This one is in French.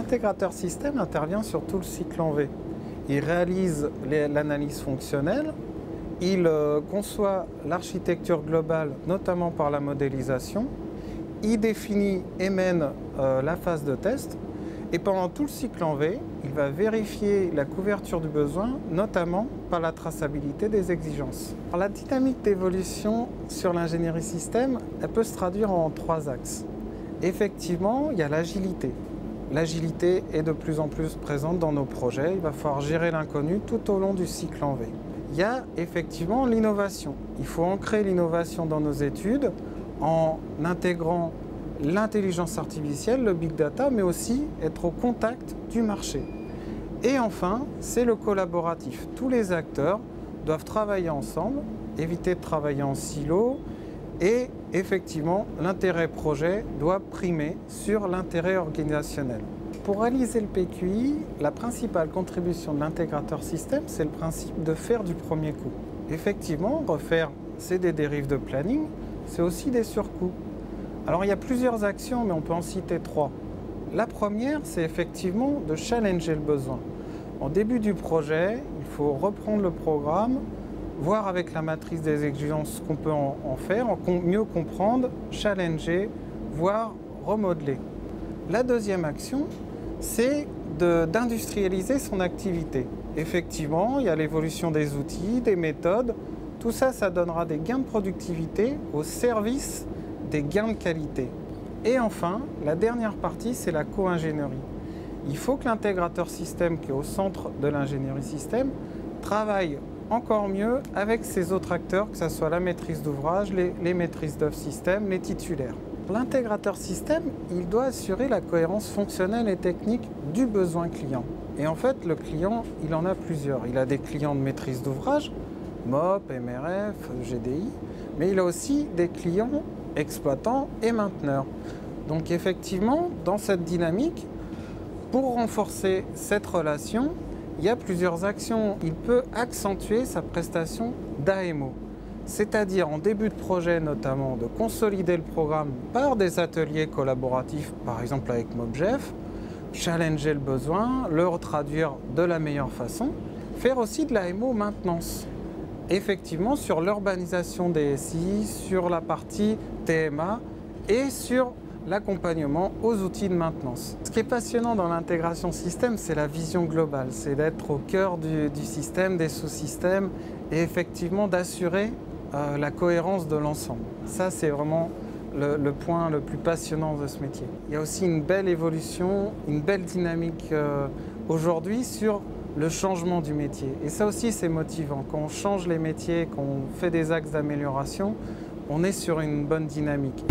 L'intégrateur système intervient sur tout le cycle en V. Il réalise l'analyse fonctionnelle, il conçoit l'architecture globale, notamment par la modélisation, il définit et mène la phase de test, et pendant tout le cycle en V, il va vérifier la couverture du besoin, notamment par la traçabilité des exigences. Alors, la dynamique d'évolution sur l'ingénierie système, elle peut se traduire en 3 axes. Effectivement, il y a l'agilité. L'agilité est de plus en plus présente dans nos projets. Il va falloir gérer l'inconnu tout au long du cycle en V. Il y a effectivement l'innovation. Il faut ancrer l'innovation dans nos études en intégrant l'intelligence artificielle, le big data, mais aussi être au contact du marché. Et enfin, c'est le collaboratif. Tous les acteurs doivent travailler ensemble, éviter de travailler en silo, et effectivement, l'intérêt projet doit primer sur l'intérêt organisationnel. Pour réaliser le PQI, la principale contribution de l'intégrateur système, c'est le principe de faire du premier coup. Effectivement, refaire, c'est des dérives de planning, c'est aussi des surcoûts. Alors il y a plusieurs actions, mais on peut en citer 3. La première, c'est effectivement de challenger le besoin. En début du projet, il faut reprendre le programme, voir avec la matrice des exigences ce qu'on peut en faire, mieux comprendre, challenger, voire remodeler. La deuxième action, c'est d'industrialiser son activité. Effectivement, il y a l'évolution des outils, des méthodes. Tout ça, ça donnera des gains de productivité au service des gains de qualité. Et enfin, la dernière partie, c'est la co-ingénierie. Il faut que l'intégrateur système, qui est au centre de l'ingénierie système, travaille encore mieux avec ces autres acteurs, que ce soit la maîtrise d'ouvrage, les maîtrises d'œuvre système, les titulaires. L'intégrateur système, il doit assurer la cohérence fonctionnelle et technique du besoin client. Et en fait, le client, il en a plusieurs. Il a des clients de maîtrise d'ouvrage, MOP, MRF, GDI, mais il a aussi des clients exploitants et mainteneurs. Donc effectivement, dans cette dynamique, pour renforcer cette relation, il y a plusieurs actions. Il peut accentuer sa prestation d'AMO, c'est-à-dire en début de projet notamment de consolider le programme par des ateliers collaboratifs, par exemple avec MobGef, challenger le besoin, le retraduire de la meilleure façon, faire aussi de l'AMO maintenance. Effectivement sur l'urbanisation des SI, sur la partie TMA et sur l'accompagnement aux outils de maintenance. Ce qui est passionnant dans l'intégration système, c'est la vision globale, c'est d'être au cœur du système, des sous-systèmes et effectivement d'assurer la cohérence de l'ensemble. Ça, c'est vraiment le point le plus passionnant de ce métier. Il y a aussi une belle évolution, une belle dynamique aujourd'hui sur le changement du métier. Et ça aussi, c'est motivant. Quand on change les métiers, quand on fait des axes d'amélioration, on est sur une bonne dynamique.